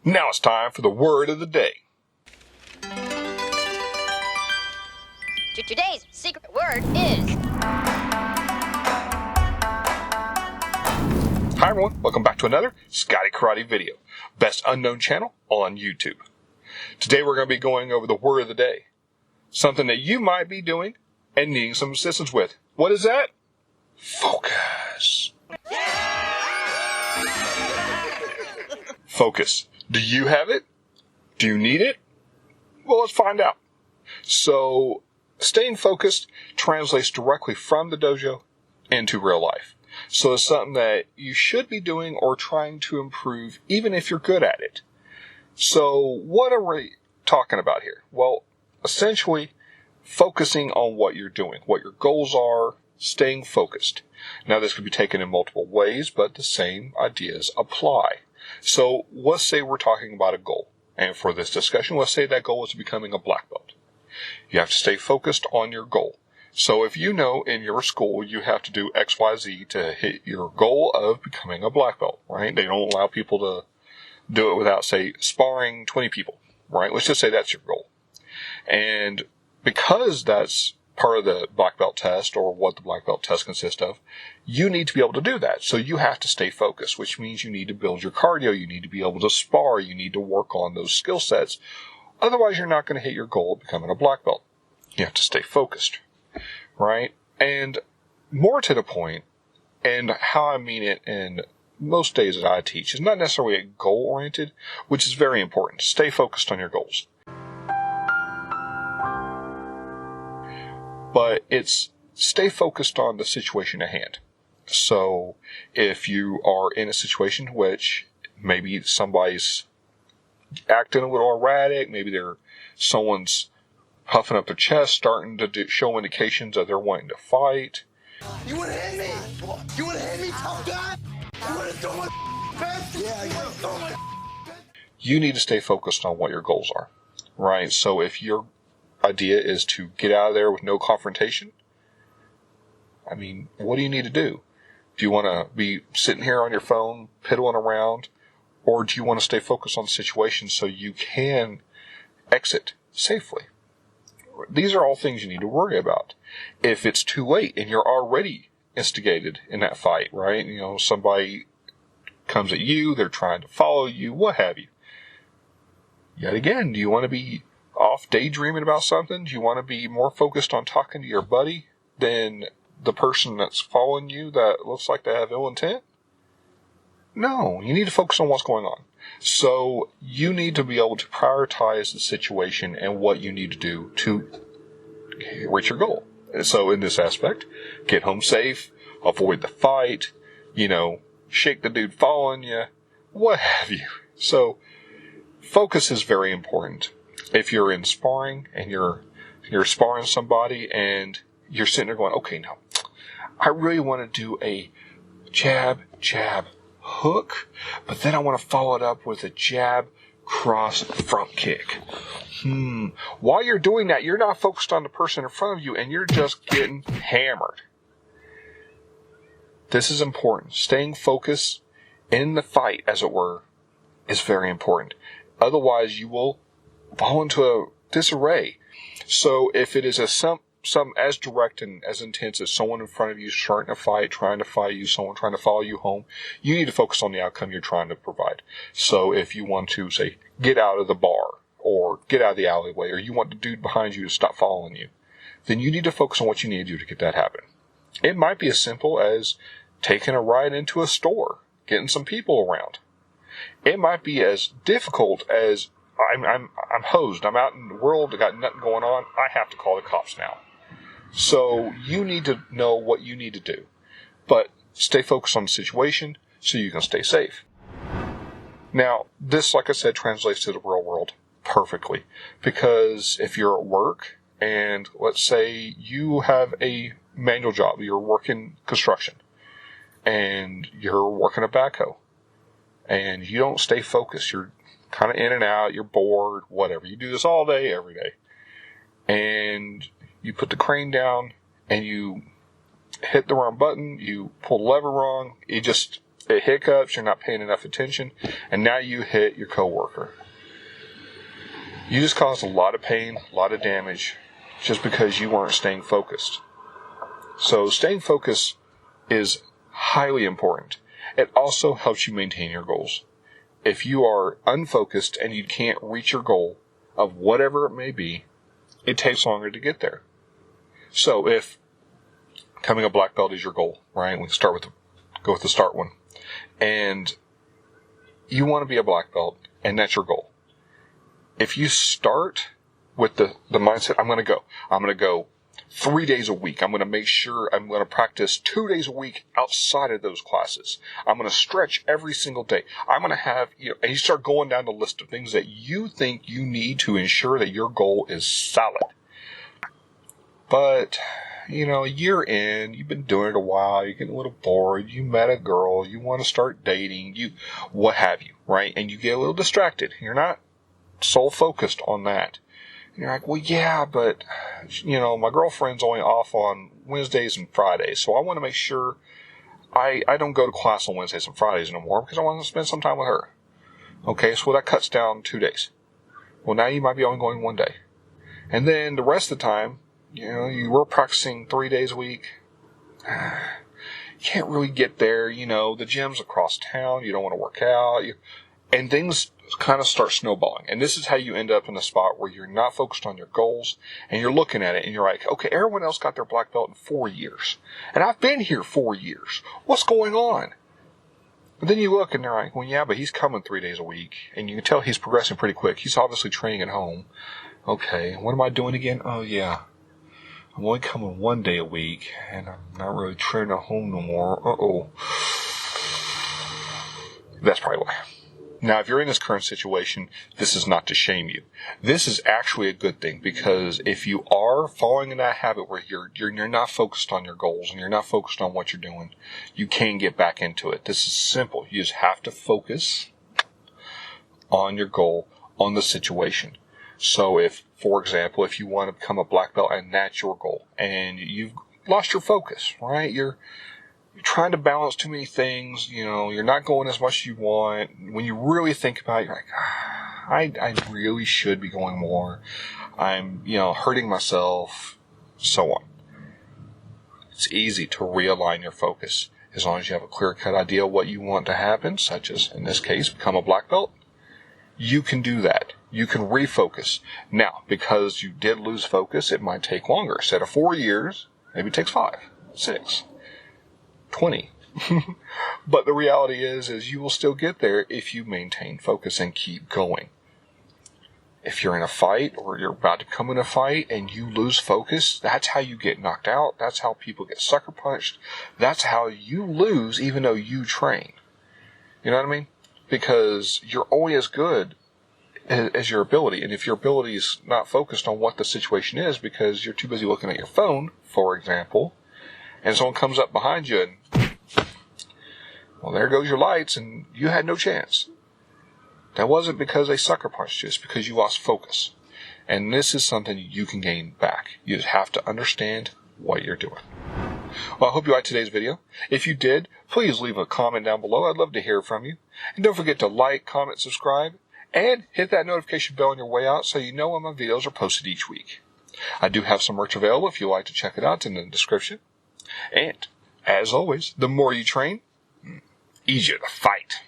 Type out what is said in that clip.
Now it's time for the word of the day. Today's secret word is... Hi everyone, welcome back to another Scotty Karate video. Best unknown channel on YouTube. Today we're going to be going over the word of the day. Something that you might be doing and needing some assistance with. What is that? Focus. Focus. Do you have it? Do you need it? Well, let's find out. So, staying focused translates directly from the dojo into real life. So it's something that you should be doing or trying to improve, even if you're good at it. So, what are we talking about here? Well, essentially, focusing on what you're doing, what your goals are, staying focused. Now, this could be taken in multiple ways, but the same ideas apply. So, let's say we're talking about a goal. And for this discussion, let's say that goal is becoming a black belt. You have to stay focused on your goal. So if you know in your school you have to do X, Y, Z to hit your goal of becoming a black belt, right? They don't allow people to do it without, say, sparring 20 people, right? Let's just say that's your goal. And because that's part of the black belt test, or what the black belt test consists of, you need to be able to do that. So you have to stay focused, which means you need to build your cardio, you need to be able to spar, you need to work on those skill sets. Otherwise, you're not going to hit your goal of becoming a black belt. You have to stay focused, right? And more to the point, and how I mean it in most days that I teach, is not necessarily goal-oriented, which is very important. Stay focused on your goals. But it's stay focused on the situation at hand. So if you are in a situation in which maybe somebody's acting a little erratic, maybe someone's puffing up their chest, starting to show indications that they're wanting to fight. You want to hit me? You want to hit me, tough guy? You want to throw my fist? Yeah, you want to throw my... You need to stay focused on what your goals are, right? So if your idea is to get out of there with no confrontation, I mean, what do you need to do? Do you want to be sitting here on your phone, piddling around, or do you want to stay focused on the situation so you can exit safely? These are all things you need to worry about. If it's too late and you're already instigated in that fight, right? You know, somebody comes at you, they're trying to follow you, what have you. Yet again, do you want to be off daydreaming about something? Do you want to be more focused on talking to your buddy than the person that's following you that looks like they have ill intent? No, you need to focus on what's going on. So you need to be able to prioritize the situation and what you need to do to reach your goal. So in this aspect, get home safe, avoid the fight, shake the dude following you, what have you. So focus is very important. If you're in sparring and you're sparring somebody and you're sitting there going, okay, now, I really want to do a jab, hook, but then I want to follow it up with a jab, cross, front kick. While you're doing that, you're not focused on the person in front of you and you're just getting hammered. This is important. Staying focused in the fight, as it were, is very important. Otherwise, you will fall into a disarray. So if it is some as direct and as intense as someone in front of you starting to fight, trying to fight you, someone trying to follow you home, you need to focus on the outcome you're trying to provide. So if you want to, say, get out of the bar or get out of the alleyway, or you want the dude behind you to stop following you, then you need to focus on what you need to do to get that happen. It might be as simple as taking a ride into a store, getting some people around. It might be as difficult as I'm hosed. I'm out in the world. I got nothing going on. I have to call the cops now. So you need to know what you need to do, but stay focused on the situation so you can stay safe. Now, this, like I said, translates to the real world perfectly, because if you're at work and let's say you have a manual job, you're working construction and you're working a backhoe and you don't stay focused, you're kind of in and out, you're bored, whatever. You do this all day, every day. And you put the crane down and you hit the wrong button, you pull the lever wrong, It hiccups, you're not paying enough attention, and now you hit your coworker. You just caused a lot of pain, a lot of damage, just because you weren't staying focused. So staying focused is highly important. It also helps you maintain your goals. If you are unfocused and you can't reach your goal of whatever it may be, it takes longer to get there. So if becoming a black belt is your goal, right? We can go with the start one. And you want to be a black belt, and that's your goal. If you start with the mindset, I'm going to go 3 days a week. I'm going to make sure I'm going to practice 2 days a week outside of those classes. I'm going to stretch every single day. I'm going to have, and you start going down the list of things that you think you need to ensure that your goal is solid. But, a year in, you've been doing it a while, you're getting a little bored, you met a girl, you want to start dating, what have you, right? And you get a little distracted. You're not sole focused on that. And you're like, well, yeah, but, my girlfriend's only off on Wednesdays and Fridays, so I want to make sure I don't go to class on Wednesdays and Fridays anymore because I want to spend some time with her. Okay, so that cuts down 2 days. Well, now you might be only going 1 day. And then the rest of the time, you were practicing 3 days a week. You can't really get there. The gym's across town. You don't want to work out. And things kind of start snowballing. And this is how you end up in a spot where you're not focused on your goals and you're looking at it and you're like, okay, everyone else got their black belt in 4 years. And I've been here 4 years. What's going on? But then you look and they're like, well, yeah, but he's coming 3 days a week. And you can tell he's progressing pretty quick. He's obviously training at home. Okay, what am I doing again? Oh, yeah. I'm only coming 1 day a week, and I'm not really training at home no more. Uh-oh. That's probably why. Now, if you're in this current situation, this is not to shame you. This is actually a good thing, because if you are falling in that habit where you're not focused on your goals and you're not focused on what you're doing, you can get back into it. This is simple. You just have to focus on your goal, on the situation. So if, for example, if you want to become a black belt and that's your goal and you've lost your focus, right? You're trying to balance too many things, you're not going as much as you want. When you really think about it, you're like, I really should be going more. I'm, hurting myself, so on. It's easy to realign your focus as long as you have a clear-cut idea of what you want to happen, such as, in this case, become a black belt. You can do that. You can refocus. Now, because you did lose focus, it might take longer. Instead of 4 years, maybe it takes 5, 6, 20. But the reality is you will still get there if you maintain focus and keep going. If you're in a fight or you're about to come in a fight and you lose focus, that's how you get knocked out. That's how people get sucker punched. That's how you lose even though you train. You know what I mean? Because you're only as good as your ability. And if your ability is not focused on what the situation is because you're too busy looking at your phone, for example, and someone comes up behind you and, well, there goes your lights and you had no chance. That wasn't because they sucker punched you. It's because you lost focus. And this is something you can gain back. You just have to understand what you're doing. Well, I hope you liked today's video. If you did, please leave a comment down below. I'd love to hear from you. And don't forget to like, comment, subscribe, and hit that notification bell on your way out so you know when my videos are posted each week. I do have some merch available if you'd like to check it out. It's in the description. And, as always, the more you train, easier to fight.